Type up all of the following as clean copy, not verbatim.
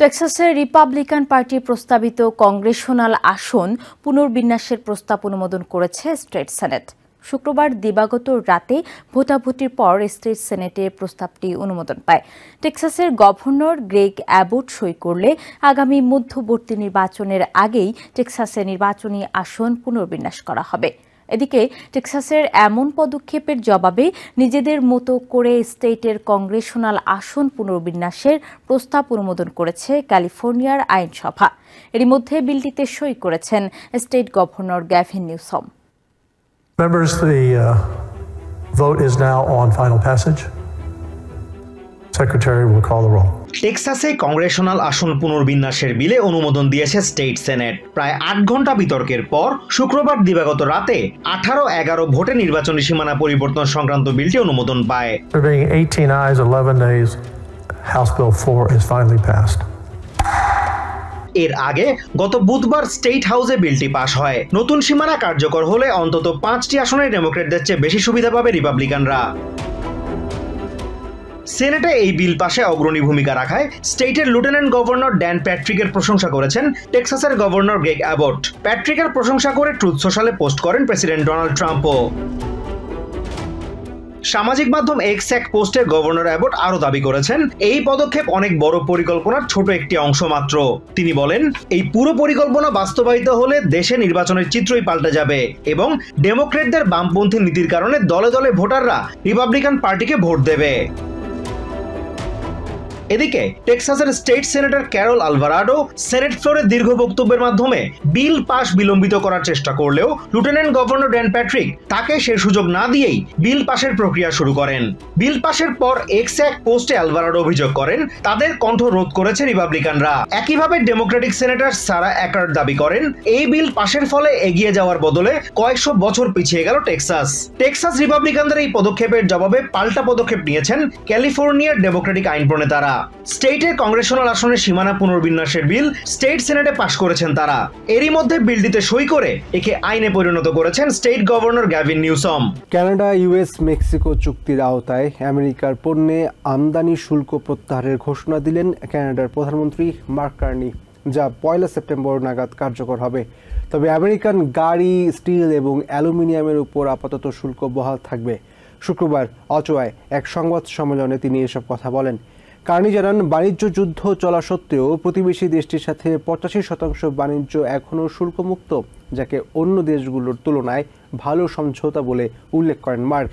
টেক্সাসের Republican পার্টির প্রস্তাবিত Congressional আসন পুনর্বিন্যাসের প্রস্তাব অনুমোদন করেছে স্টেট সেনেট। শুক্রবার দিবাগত রাতে ভোটাভুটির পর স্টেট সেনেটে প্রস্তাবটি অনুমোদন পায়। টেক্সাসের গভর্নর গ্রেগ অ্যাবট সই করলে আগামী মধ্যবর্তী নির্বাচনের আগেই টেক্সাসের নির্বাচনী আসন পুনর্বিন্যাস করা হবে। এদিকে টেক্সাসের এমন পদক্ষেপের জবাবে নিজেদের মতো করে স্টেটের কংগ্রেশনাল আসন পুনর্বিন্যাসের প্রস্তাব অনুমোদন করেছে ক্যালিফোর্নিয়ার আইনসভা। এরই মধ্যে বিলটিতে সই করেছেন state governor Gavin Newsom. Members, the vote is now on final passage. Secretary will call the roll. টেক্সাসে কংগ্রেশনাল আসন পুনর্বিন্যাসের বিলে অনুমোদন দিয়েছে স্টেট সেনেট। প্রায় 8 ঘন্টা বিতর্কের পর শুক্রবার দিবাগত রাতে 18-11 ভোটে নির্বাচনী সীমানা পরিবর্তন সংক্রান্ত বিলটি অনুমোদন পায়। There being 18 ayes, 11 nays, House Bill 4 is finally passed. এর আগে গত বুধবার স্টেট হাউসে বিলটি পাশ হয়। নতুন সীমানা কার্যকর হলে অন্তত 5টি আসনে ডেমোক্রেটদের চেয়ে বেশি সুবিধা পাবে রিপাবলিকানরা। সেনেটে এই বিল পাশে অগ্রণী ভূমিকা রাখায় স্টেটের লেফটেন্যান্ট গভর্নর ড্যান প্যাট্রিকের প্রশংসা করেছেন টেক্সাসের গভর্নর গ্রেগ অ্যাবট। প্যাট্রিকের প্রশংসা করে ট্রুথ সোশ্যালে পোস্ট করেন প্রেসিডেন্ট ডোনাল্ড ট্রাম্পও। সামাজিক মাধ্যম এক্স এক পোস্টে গভর্নর অ্যাবট আরও দাবি করেছেন এই পদক্ষেপ অনেক বড় পরিকল্পনার ছোট একটি অংশ মাত্র। তিনি বলেন, এই পুরো পরিকল্পনা বাস্তবায়িত হলে দেশে নির্বাচনের চিত্রই পাল্টে যাবে এবং ডেমোক্রেটদের বামপন্থী নীতির কারণে দলে দলে ভোটাররা রিপাবলিকান পার্টিকে ভোট দেবে। এদিকে টেক্সাসের state senator Carroll Alvarado senate ফ্লোরে দীর্ঘ বক্তব্যের মাধ্যমে বিল পাস বিলম্বিত করার চেষ্টা করলেও লেফটেন্যান্ট গভর্নর ড্যান প্যাট্রিক তাকে সে সুযোগ না দিয়েই বিল পাসের প্রক্রিয়া শুরু করেন। বিল পাসের পর এক্স এক পোস্টে আলভারাডো অভিযোগ করেন তাদের কণ্ঠ রোধ করেছে রিপাবলিকানরা। একইভাবে ডেমোক্রেটিক সেনেটর সারা অ্যাকার্ড দাবি করেন এই বিল পাসের ফলে এগিয়ে যাওয়ার বদলে কয়েকশো বছর পিছিয়ে গেল টেক্সাস। টেক্সাস রিপাবলিকানদের এই পদক্ষেপের জবাবে পাল্টা পদক্ষেপ নিয়েছেন ক্যালিফোর্নিয়ার ডেমোক্রেটিক আইন প্রণেতারা। স্টেটের কংগ্রেশনাল আসনের সীমানা পুনর্বিন্যাসের বিল স্টেট সেনেটে পাশ করেছেন তারা। এরই মধ্যে বিলটিতে সই করে একে আইনে পরিণত করেছেন state governor Gavin Newsom. Canada US Mexico চুক্তির আওতায় আমেরিকার পণ্যে আমদানি শুল্ক প্রত্যাহারের ঘোষণা দিলেন কানাডার প্রধানমন্ত্রী মার্ক কার্নি, যা 1 সেপ্টেম্বর নাগাদ কার্যকর হবে। তবে আমেরিকান গাড়ি, স্টিল এবং অ্যালুমিনিয়ামের উপর আপাতত শুল্ক বহাল থাকবে। শুক্রবার অটোয়ায় এক সংবাদ সম্মেলনে তিনি এসব কথা বলেন। কার্নি জানান, বাণিজ্য যুদ্ধ চলা সত্ত্বেও প্রতিবেশী দেশটির সাথে 85% বাণিজ্য এখনও শুল্কমুক্ত, যাকে অন্য দেশগুলোর তুলনায় ভালো সমঝোতা বলে উল্লেখ করেন মার্ক।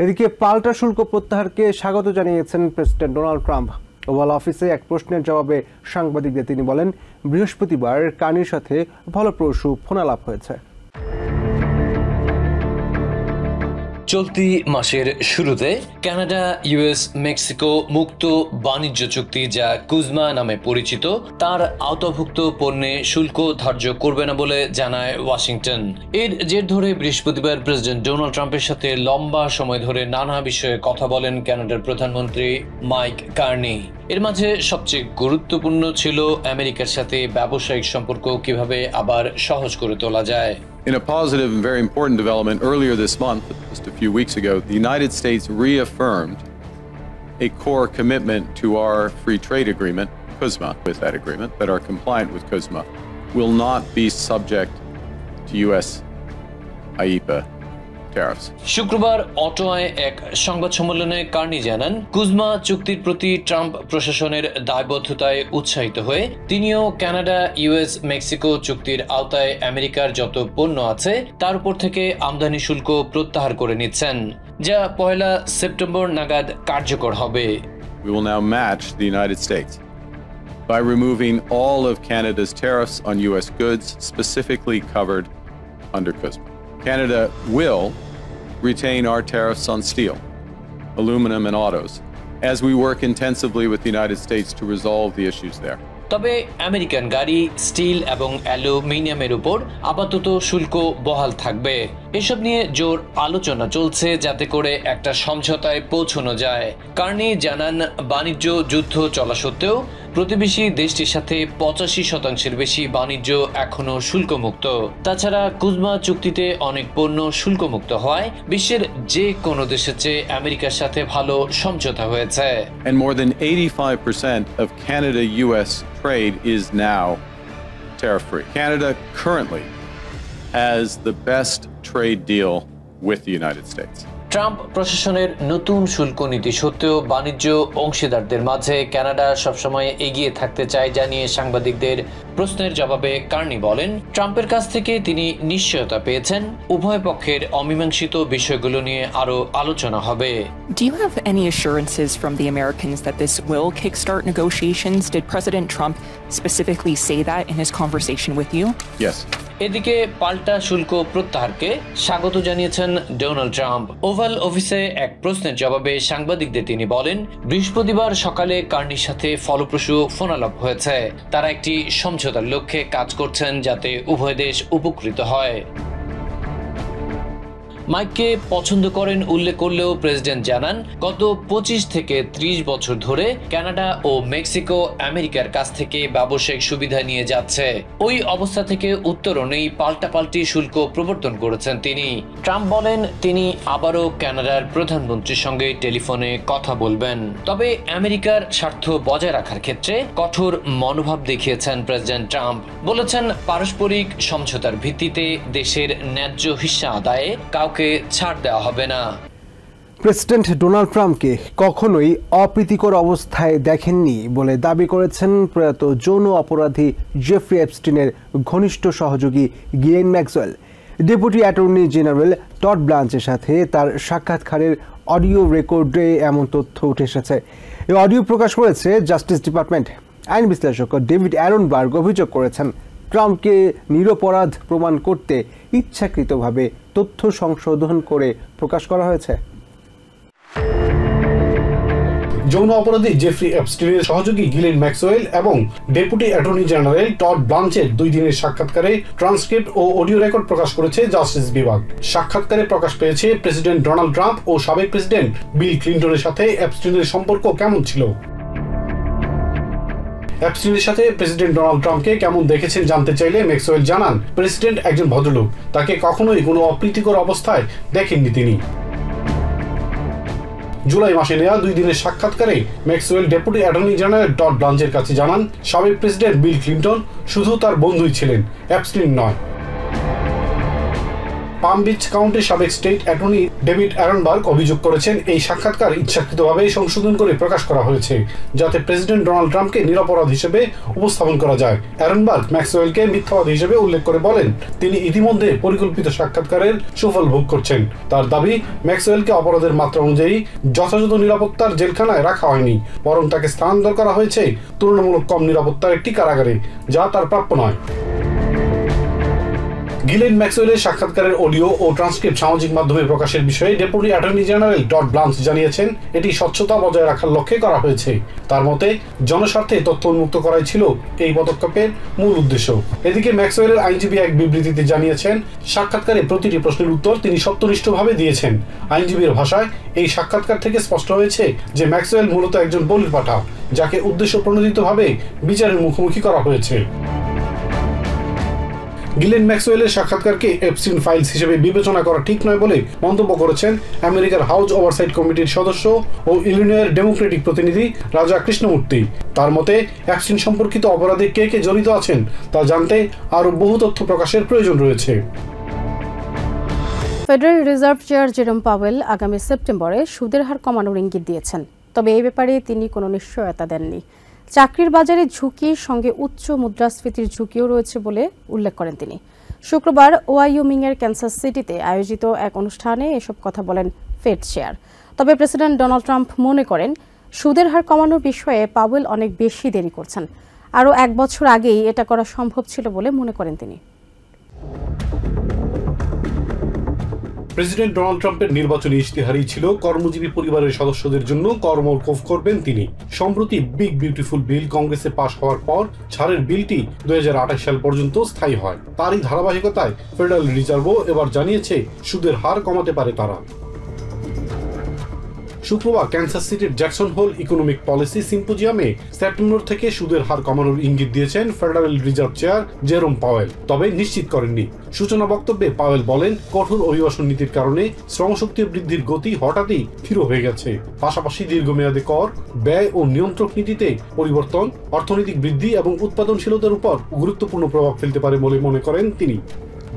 এদিকে পাল্টা শুল্ক প্রত্যাহারকে স্বাগত জানিয়েছেন প্রেসিডেন্ট ডোনাল্ড ট্রাম্প। ওভাল অফিসে এক প্রশ্নের জবাবে সাংবাদিকদের তিনি বলেন, বৃহস্পতিবার কার্নির সাথে ফলপ্রসূ ফোনালাপ হয়েছে। চলতি মাসের শুরুতে কানাডা ইউএস মেক্সিকো মুক্ত বাণিজ্য চুক্তি, যা কুজমা নামে পরিচিত, তার আওতাভুক্ত পণ্যে শুল্ক ধার্য করবে না বলে জানায় ওয়াশিংটন। এর জের ধরে বৃহস্পতিবার প্রেসিডেন্ট ডোনাল্ড ট্রাম্পের সাথে লম্বা সময় ধরে নানা বিষয়ে কথা বলেন কানাডার প্রধানমন্ত্রী মাইক কার্নি। এর মাঝে সবচেয়ে গুরুত্বপূর্ণ ছিল আমেরিকার সাথে ব্যবসায়িক সম্পর্ক কিভাবে আবার সহজ করে তোলা যায়। In a positive and very important development earlier this month, just a few weeks ago, the United States reaffirmed a core commitment to our free trade agreement, CUSMA, with that agreement, that are compliant with CUSMA, will not be subject to U.S. IEEPA tariffs. শুক্রবার অটোয়ায় এক সংবাদ সম্মেলনে Carney জানান, কুজমা চুক্তির প্রতি Trump প্রশাসনের দায়বদ্ধতায় উৎসাহিত হয়ে তিনিও কানাডা ইউএস মেক্সিকো চুক্তির আওতায় আমেরিকার যত পণ্য আছে তার উপর থেকে আমদানি শুল্ক প্রত্যাহার করে নিচ্ছেন, যা 1 সেপ্টেম্বর নাগাদ কার্যকর হবে। We will now match the United States by removing all of Canada's tariffs on U.S. goods specifically covered under CUSMA. Canada will retain our tariffs on steel, aluminum, and autos as we work intensively with the United States to resolve the issues there. তবে American গাড়ি, still এবং অ্যালুমিনিয়ামের উপর আপাতত শুল্ক বহাল থাকবে। এসব নিয়ে জোর আলোচনা চলছে যাতে করে একটা সমঝোতায় পৌঁছানো যায়। কার্নি জানান, বাণিজ্য যুদ্ধ চলা সত্ত্বেও প্রতিবেশী দেশটির সাথে 85% বেশি বাণিজ্য এখনো শুল্কমুক্ত। তাছাড়া কুজমা চুক্তিতে অনেক পণ্য শুল্কমুক্ত হয় বিশ্বের যে কোনো দেশের চেয়ে আমেরিকার সাথে ভালো সমঝোতা হয়েছে। And more than 85% of Canada-US trade is now tariff-free. Canada currently has the best trade deal with the United States. Trump প্রশাসনের নতুন শুল্ক নীতি সত্ত্বেও বাণিজ্য অংশীদারদের মাঝে কানাডা সবসময় এগিয়ে থাকতে চায় জানিয়ে সাংবাদিকদের প্রশ্নের জবাবে কার্নি বলেন, ট্রাম্পের কাছ থেকে তিনি নিশ্চয়তা পেয়েছেন উভয় পক্ষের অমীমাংসিত বিষয়গুলো নিয়ে আরো আলোচনা হবে। Do you have any assurances from the Americans that this will kickstart negotiations? Did President Trump specifically say that in his conversation with you? Yes. এদিকে পাল্টা শুল্ক প্রত্যাহারকে স্বাগত জানিয়েছেন ডোনাল্ড ট্রাম্প। ওভাল অফিসে এক প্রশ্নের জবাবে সাংবাদিকদের তিনি বলেন, বৃহস্পতিবার সকালে কার্নির সাথে ফলপ্রসূ ফোনালাপ হয়েছে। তারা একটি সমঝোতার লক্ষ্যে কাজ করছেন যাতে উভয় দেশ উপকৃত হয়। মাইককে পছন্দ করেন উল্লেখ করলেও প্রেসিডেন্ট জানান, গত 25 থেকে 30 বছর ধরে কানাডা ও মেক্সিকো আমেরিকার কাছ থেকে ব্যবসায়িক সুবিধা নিয়ে যাচ্ছে। ওই অবস্থা থেকে উত্তরণেই পাল্টাপাল্টি শুল্ক প্রবর্তন করেছেন তিনি। ট্রাম্প বলেন তিনি আবারও কানাডার প্রধানমন্ত্রীর সঙ্গে টেলিফোনে কথা বলবেন। তবে আমেরিকার স্বার্থ বজায় রাখার ক্ষেত্রে কঠোর মনোভাব দেখিয়েছেন প্রেসিডেন্ট ট্রাম্প। বলেছেন, পারস্পরিক সমঝোতার ভিত্তিতে দেশের ন্যায্য হিস্সা আদায়ে কাউকে ছাড় দেওয়া হবে না। প্রেসিডেন্ট ডোনাল্ড ট্রাম্পকে কখনোই অপ্রীতিকর অবস্থায় দেখেননি বলে দাবি করেছেন প্রয়াত যৌন অপরাধী জেফ্রি এপস্টিনের ঘনিষ্ঠ সহযোগী Ghislaine Maxwell. Deputy attorney general Todd ব্লাঞ্চের সাথে তার সাক্ষাৎকারের অডিও রেকর্ডে এমন তথ্য উঠে এসেছে। এই অডিও প্রকাশ করেছে জাস্টিস ডিপার্টমেন্ট। আইন বিশ্লেষক ডেভিড অ্যারনবার্গ অভিযোগ করেছেন, ট্রাম্পকে নিরপরাধ প্রমাণ করতে ইচ্ছাকৃতভাবে তথ্য সংশোধন করে প্রকাশ করা হয়েছে। যৌন অপরাধী জেফ্রি এপস্টিনের সহযোগী গিলেন ম্যাক্সওয়েল এবং ডেপুটি অ্যাটর্নি জেনারেল টড ব্লাঞ্চের 2 দিনের সাক্ষাৎকারে ট্রান্সক্রিপ্ট ও অডিও রেকর্ড প্রকাশ করেছে জাস্টিস বিভাগ। সাক্ষাৎকারে প্রকাশ পেয়েছে প্রেসিডেন্ট ডোনাল্ড ট্রাম্প ও সাবেক প্রেসিডেন্ট বিল ক্লিন্টনের সাথে এপস্টিনের সম্পর্ক কেমন ছিল। এপস্টিনের সাথে প্রেসিডেন্ট ডোনাল্ড ট্রাম্পকে কেমন দেখেছেন জানতে চাইলে ম্যাক্সওয়েল জানান, প্রেসিডেন্ট একজন ভদ্রলোক, তাকে কখনোই কোনো অপ্রীতিকর অবস্থায় দেখেননি তিনি। জুলাই মাসে নেওয়া 2 দিনের সাক্ষাৎকারে Maxwell deputy attorney general Todd ব্লাঞ্চের কাছে জানান, সাবেক প্রেসিডেন্ট বিল ক্লিন্টন শুধু তার বন্ধুই ছিলেন, এপস্টিন নয়। পাম বিচ কাউন্টির সাবেক স্টেট অ্যাটর্নি ডেভিড অ্যারনবার্গ অভিযোগ করেছেন, এই সাক্ষাৎকার ইচ্ছাকৃতভাবে সংশোধন করে প্রকাশ করা হয়েছে যাতে প্রেসিডেন্ট ডোনাল্ড ট্রাম্পকে নিরপরাধ হিসেবে উপস্থাপন করা যায়। অ্যারনবার্গ ম্যাক্সওয়েলকে মিথ্যাবাদী হিসেবে উল্লেখ করে বলেন, তিনি ইতিমধ্যে পরিকল্পিত সাক্ষাৎকারের সুফল ভোগ করছেন। তার দাবি, ম্যাক্সওয়েলকে অপরাধের মাত্রা অনুযায়ী যথাযথ নিরাপত্তার জেলখানায় রাখা হয়নি, বরং তাকে স্থানান্তর করা হয়েছে তুলনামূলক কম নিরাপত্তার একটি কারাগারে, যা তার প্রাপ্য নয়। গিলেন ম্যাক্সওয়েলের সাক্ষাৎকারের অডিও ও ট্রান্সক্রিপ্ট সামাজিক মাধ্যমে প্রকাশের বিষয়ে ডেপুটি অ্যাটর্নি জেনারেল টড ব্লাঞ্চ জানিয়েছেন, এটি স্বচ্ছতা বজায় রাখার লক্ষ্যে করা হয়েছে। তার মতে, জনস্বার্থে তথ্য উন্মুক্ত করাই ছিল এই পদক্ষেপের মূল উদ্দেশ্য। এদিকে ম্যাক্সওয়েলের আইনজীবী এক বিবৃতিতে জানিয়েছেন, সাক্ষাৎকারে প্রতিটি প্রশ্নের উত্তর তিনি সত্যনিষ্ঠভাবে দিয়েছেন। আইনজীবীর ভাষায়, এই সাক্ষাৎকার থেকে স্পষ্ট হয়েছে যে ম্যাক্সওয়েল মূলত একজন বলির পাঠা, যাকে উদ্দেশ্য প্রণোদিতভাবে বিচারের মুখোমুখি করা হয়েছে। গিলেন ম্যাক্সওয়েলের সাক্ষাৎকারকে এপস্টিন ফাইলস হিসেবে বিবেচনা করা ঠিক নয় বলে মন্তব্য করেছেন আমেরিকার হাউস ওভারসাইট কমিটির সদস্য ও ইলিনয়ের ডেমোক্রেটিক প্রতিনিধি রাজা কৃষ্ণমূর্তি। তার মতে, এপস্টিন সম্পর্কিত অপরাধে কে কে জড়িত আছেন তা জানতে আরও বহু তথ্য প্রকাশের প্রয়োজন রয়েছে। Federal Reserve chair Jerome Powell আগামী সেপ্টেম্বরে সুদের হার কমানোর ইঙ্গিত দিয়েছেন, তবে এই ব্যাপারে তিনি কোনো নিশ্চয়তা দেননি। চাকরির বাজারে ঝুঁকির সঙ্গে উচ্চ মুদ্রাস্ফীতির ঝুঁকিও রয়েছে বলে উল্লেখ করেন তিনি। শুক্রবার ওয়াইয়োমিংয়ের ক্যানসাস সিটিতে আয়োজিত এক অনুষ্ঠানে এসব কথা বলেন ফেড চেয়ার। তবে প্রেসিডেন্ট ডোনাল্ড ট্রাম্প মনে করেন, সুদের হার কমানোর বিষয়ে পাওয়েল অনেক বেশি দেরি করছেন। আরও 1 বছর আগেই এটা করা সম্ভব ছিল বলে মনে করেন তিনি। প্রেসিডেন্ট ডোনাল্ড ট্রাম্পের নির্বাচনী ইশতেহারই ছিল কর্মজীবী পরিবারের সদস্যদের জন্য কর মওকুফ করবেন তিনি। সম্প্রতি বিগ বিউটিফুল বিল কংগ্রেসে পাশ হওয়ার পর ছাড়ের বিলটি 2028 সাল পর্যন্ত স্থায়ী হয়। তারই ধারাবাহিকতায় ফেডারেল রিজার্ভও এবার জানিয়েছে সুদের হার কমাতে পারে তারা। শুক্রবার ক্যান্সাস সিটির জ্যাকসন হোল ইকোনমিক পলিসি সিম্পোজিয়ামে সেপ্টেম্বর থেকে সুদের হার কমানোর ইঙ্গিত দিয়েছেন Federal Reserve chair Jerome Powell, তবে নিশ্চিত করেননি। সূচনা বক্তব্যে পাওয়েল বলেন, কঠোর অভিবাসন নীতির কারণে শ্রমশক্তি বৃদ্ধির গতি হঠাৎই ধীর হয়ে গেছে। পাশাপাশি দীর্ঘমেয়াদী কর, ব্যয় ও নিয়ন্ত্রক নীতিতে পরিবর্তন অর্থনৈতিক বৃদ্ধি এবং উৎপাদনশীলতার উপর গুরুত্বপূর্ণ প্রভাব ফেলতে পারে বলে মনে করেন তিনি।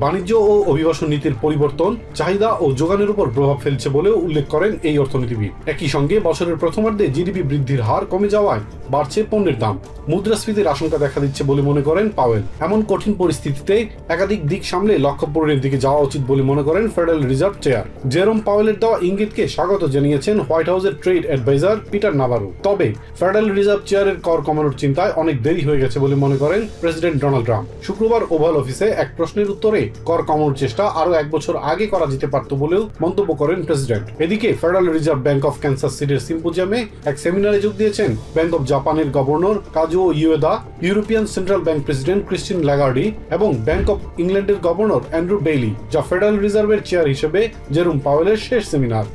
বাণিজ্য ও অভিবাসন নীতির পরিবর্তন চাহিদা ও যোগানের উপর প্রভাব ফেলছে বলেও উল্লেখ করেন এই অর্থনীতিবিদ। একই সঙ্গে বছরের প্রথমার্ধে জিডিপি বৃদ্ধির হার কমে যাওয়ায় বাড়ছে পণ্যের দাম, মুদ্রাস্ফীতির আশঙ্কা দেখা দিচ্ছে বলে মনে করেন পাওয়েল। এমন কঠিন পরিস্থিতিতে একাধিক দিক সামলে লক্ষ্য পূরণের দিকে যাওয়া উচিত বলে মনে করেন ফেডারেল রিজার্ভ চেয়ার। জেরোম পাওয়েলের দেওয়া ইঙ্গিতকে স্বাগত জানিয়েছেন হোয়াইট হাউসের ট্রেড অ্যাডভাইজার পিটার নাভারো। তবে ফেডারেল রিজার্ভ চেয়ারের কর কমানোর চিন্তায় অনেক দেরি হয়ে গেছে বলে মনে করেন প্রেসিডেন্ট ডোনাল্ড ট্রাম্প। শুক্রবার ওভাল অফিসে এক প্রশ্নের উত্তরে কর কমানোর চেষ্টা আরো 1 বছর আগে করা যেতে পারত বলেও মন্তব্য করেন প্রেসিডেন্ট। এদিকে Federal Reserve Bank of Kansas সিটির সিম্পোজিয়ামে এক সেমিনারে যোগ দিয়েছেন ব্যাংক অফ জাপানের governor Kazuo Ueda, European Central Bank president Christine Lagarde এবং ব্যাংক অফ ইংল্যান্ডের গভর্নর অ্যান্ড্রু বেইলি, যা ফেডারেল রিজার্ভের চেয়ার হিসেবে জেরোম পাওয়েলের শেষ সেমিনার।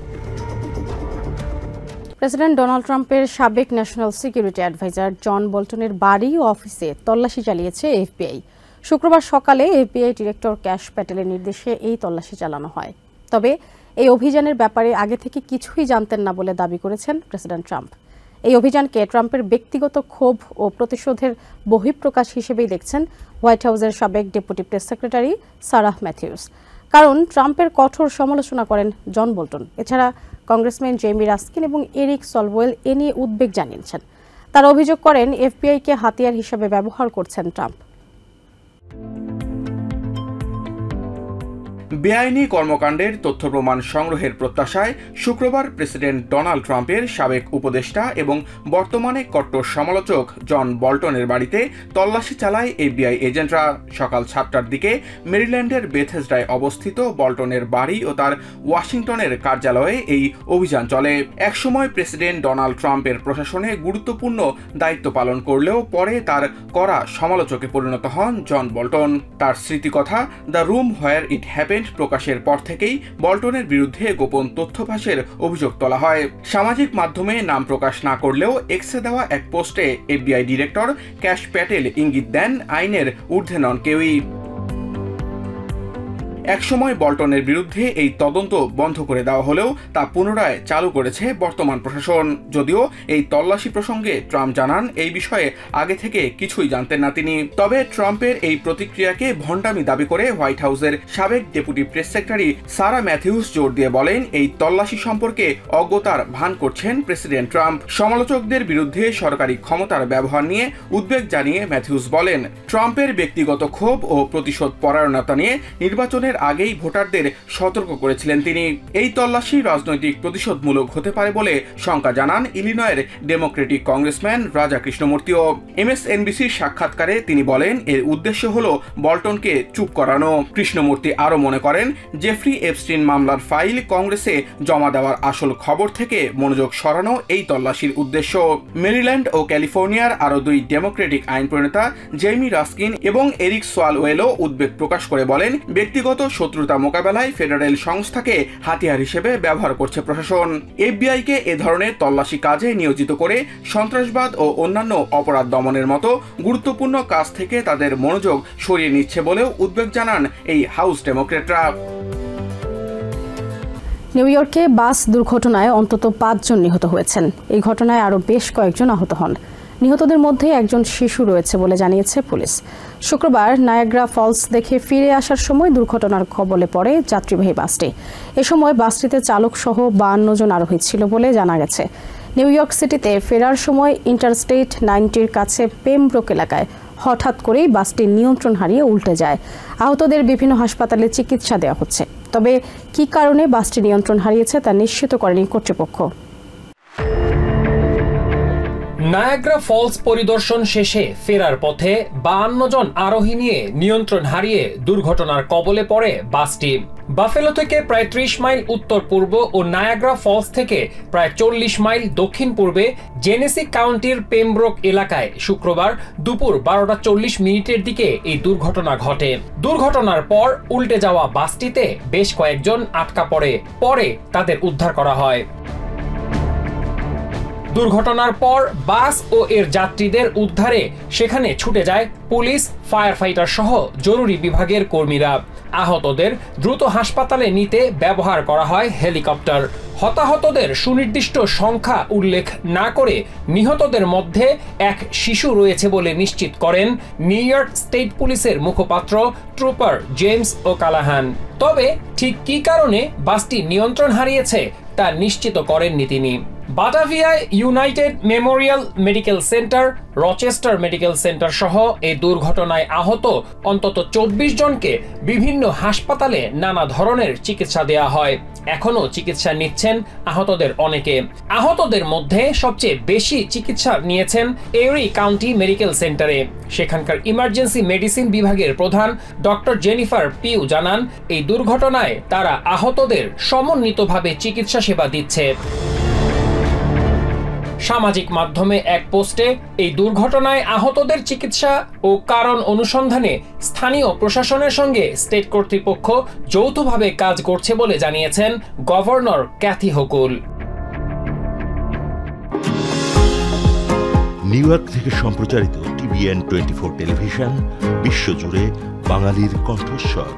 প্রেসিডেন্ট ডোনাল্ড ট্রাম্পের সাবেক ন্যাশনাল সিকিউরিটি অ্যাডভাইজার জন বোল্টনের বাড়ি ও অফিসে তল্লাশি চালিয়েছে এফবিআই। শুক্রবার সকালে এফবিআই ডিরেক্টর ক্যাশ প্যাটেলের নির্দেশে এই তল্লাশি চালানো হয়। তবে এই অভিযানের ব্যাপারে আগে থেকে কিছুই জানতেন না বলে দাবি করেছেন প্রেসিডেন্ট ট্রাম্প। এই অভিযানকে ট্রাম্পের ব্যক্তিগত ক্ষোভ ও প্রতিশোধের বহিঃপ্রকাশ হিসেবেই দেখছেন হোয়াইট হাউসের সাবেক deputy press secretary Sarah Matthews. কারণ ট্রাম্পের কঠোর সমালোচনা করেন জন বোল্টন। এছাড়া কংগ্রেসম্যান জেমি রাস্কিন এবং এরিক সলওয়েল এ নিয়ে উদ্বেগ জানিয়েছেন। তারা অভিযোগ করেন এফবিআইকে হাতিয়ার হিসেবে ব্যবহার করছেন ট্রাম্প। বেআইনি কর্মকাণ্ডের তথ্য প্রমাণ সংগ্রহের প্রত্যাশায় শুক্রবার প্রেসিডেন্ট ডোনাল্ড ট্রাম্পের সাবেক উপদেষ্টা এবং বর্তমানে কট্টর সমালোচক জন বল্টনের বাড়িতে তল্লাশি চালায় এফবিআই এজেন্টরা। সকাল 7টার দিকে মেরিল্যান্ডের বেথেসডায় অবস্থিত বল্টনের বাড়ি ও তার ওয়াশিংটনের কার্যালয়ে এই অভিযান চলে। একসময় প্রেসিডেন্ট ডোনাল্ড ট্রাম্পের প্রশাসনে গুরুত্বপূর্ণ দায়িত্ব পালন করলেও পরে তার কড়া সমালোচকে পরিণত হন জন বল্টন। তার স্মৃতিকথা The Room Where It Happened প্রকাশের পর থেকেই বল্টনের বিরুদ্ধে গোপন তথ্য ফাঁসের অভিযোগ তোলা হয়। সামাজিক মাধ্যমে নাম প্রকাশ না করলেও এক্সে দেওয়া এক পোস্টে এফবিআই ডিরেক্টর ক্যাশ প্যাটেল ইঙ্গিত দেন আইনের ঊর্ধ্বে নন কেউই। একসময় বল্টনের বিরুদ্ধে এই তদন্ত বন্ধ করে দেওয়া হলেও তা পুনরায় চালু করেছে বর্তমান প্রশাসন। যদিও এই তল্লাশি প্রসঙ্গে ট্রাম্প জানান এই বিষয়ে আগে থেকে কিছুই জানতেন না তিনি। তবে ট্রাম্পের এই প্রতিক্রিয়াকে ভণ্ডামি দাবি করে হোয়াইট হাউসের সাবেক ডেপুটি প্রেস সেক্রেটারি সারা ম্যাথিউস জোর দিয়ে বলেন, এই তল্লাশি সম্পর্কে অজ্ঞতার ভান করছেন প্রেসিডেন্ট ট্রাম্প। সমালোচকদের বিরুদ্ধে সরকারি ক্ষমতার ব্যবহার নিয়ে উদ্বেগ জানিয়ে ম্যাথিউস বলেন, ট্রাম্পের ব্যক্তিগত ক্ষোভ ও প্রতিশোধ পরায়ণতা নিয়ে নির্বাচনের আগেই ভোটারদের সতর্ক করেছিলেন তিনি। এই তল্লাশি রাজনৈতিক প্রতিশোধমূলক হতে পারে বলে শঙ্কা জানান ইলিনয়ের ডেমোক্রেটিক কংগ্রেসম্যান রাজা কৃষ্ণমূর্তিও। এমএসএনবিসির সাক্ষাৎকারে তিনি বলেন, এর উদ্দেশ্য হল বল্টনকে চুপ করানো। কৃষ্ণমূর্তি আরও মনে করেন, জেফ্রি এপস্টিন মামলার ফাইল কংগ্রেসে জমা দেওয়ার আসল খবর থেকে মনোযোগ সরানো এই তল্লাশির উদ্দেশ্য। মেরিল্যান্ড ও ক্যালিফোর্নিয়ার আরও 2 ডেমোক্রেটিক আইন প্রণেতা জেমি রাস্কিন এবং এরিক সোয়ালওয়েলও উদ্বেগ প্রকাশ করে বলেন, ব্যক্তিগত শত্রুতা মোকাবেলায় ফেডারেল সংস্থাকে হাতিয়ার হিসেবে ব্যবহার করছে প্রশাসন। এফবিআইকে এ ধরনের তল্লাশি কাজে নিয়োজিত করে সন্ত্রাসবাদ ও অন্যান্য অপরাধ দমনের মতো গুরুত্বপূর্ণ কাজ থেকে তাদের মনোযোগ সরিয়ে নিচ্ছে বলেও উদ্বেগ জানান এই হাউস ডেমোক্রেটরা। নিউ ইয়র্কে বাস দুর্ঘটনায় অন্তত 5 জন নিহত হয়েছেন। এই ঘটনায় আরও বেশ কয়েকজন আহত হন। নিহতদের মধ্যে একজন শিশু রয়েছে বলে জানিয়েছে পুলিশ। শুক্রবার নায়াগ্রা ফলস দেখে ফিরে আসার সময় দুর্ঘটনার কবলে পড়ে যাত্রীবাহী বাসটি। এ সময় বাসটিতে চালক সহ 52 জন আরোহী ছিল বলে জানা গেছে। নিউ ইয়র্ক সিটিতে ফেরার সময় ইন্টারস্টেট 90-র কাছে পেমব্রোক এলাকায় হঠাৎ করেই বাসটি নিয়ন্ত্রণ হারিয়ে উল্টে যায়। আহতদের বিভিন্ন হাসপাতালে চিকিৎসা দেওয়া হচ্ছে। তবে কী কারণে বাসটি নিয়ন্ত্রণ হারিয়েছে তা নিশ্চিত করেনি কর্তৃপক্ষ। নায়াগ্রা ফলস পরিদর্শন শেষে ফেরার পথে 52 জন আরোহী নিয়ে নিয়ন্ত্রণ হারিয়ে দুর্ঘটনার কবলে পড়ে বাসটি। বাফেলো থেকে প্রায় 30 মাইল উত্তর পূর্ব ও নায়াগ্রা ফলস থেকে প্রায় 40 মাইল দক্ষিণ পূর্বে জেনেসি কাউন্টির পেমব্রোক এলাকায় শুক্রবার দুপুর 12:40 দিকে এই দুর্ঘটনা ঘটে। দুর্ঘটনার পর উল্টে যাওয়া বাসটিতে বেশ কয়েকজন আটকা পড়ে। পরে তাদের উদ্ধার করা হয়। দুর্ঘটনার পর বাস ও এর যাত্রীদের উদ্ধারে সেখানে ছুটে যায় পুলিশ, ফায়ার ফাইটার সহ জরুরি বিভাগের কর্মীরা। আহতদের দ্রুত হাসপাতালে নিতে ব্যবহার করা হয় হেলিকপ্টার। হতাহতদের সুনির্দিষ্ট সংখ্যা উল্লেখ না করে নিহতদের মধ্যে এক শিশু রয়েছে বলে নিশ্চিত করেন নিউ ইয়র্ক স্টেট পুলিশের মুখপাত্র ট্রুপার জেমস ওকালাহান। তবে ঠিক কী কারণে বাসটি নিয়ন্ত্রণ হারিয়েছে তা নিশ্চিত করেননি তিনি। বাটাভিয়ায় United Memorial Medical Center, Rochester Medical Center সহ এই দুর্ঘটনায় আহত অন্তত 24 জনকে বিভিন্ন হাসপাতালে নানা ধরনের চিকিৎসা দেওয়া হয়। এখনও চিকিৎসা নিচ্ছেন আহতদের অনেকে। আহতদের মধ্যে সবচেয়ে বেশি চিকিৎসা নিয়েছেন এরি কাউন্টি মেডিকেল সেন্টারে। সেখানকার ইমার্জেন্সি মেডিসিন বিভাগের প্রধান ডক্টর জেনিফার পিউ জানান, এই দুর্ঘটনায় তারা আহতদের সমন্বিতভাবে চিকিৎসা সেবা দিচ্ছে। সামাজিক মাধ্যমে এক পোস্টে এই দুর্ঘটনায় আহতদের চিকিৎসা ও কারণ অনুসন্ধানে স্থানীয় প্রশাসনের সঙ্গে স্টেট কর্তৃপক্ষ যৌথভাবে কাজ করছে বলে জানিয়েছেন governor Kathy Hochul. New York থেকে সম্প্রচারিত TVN 24 টেলিভিশন বিশ্বজুড়ে বাঙালির কণ্ঠস্বর।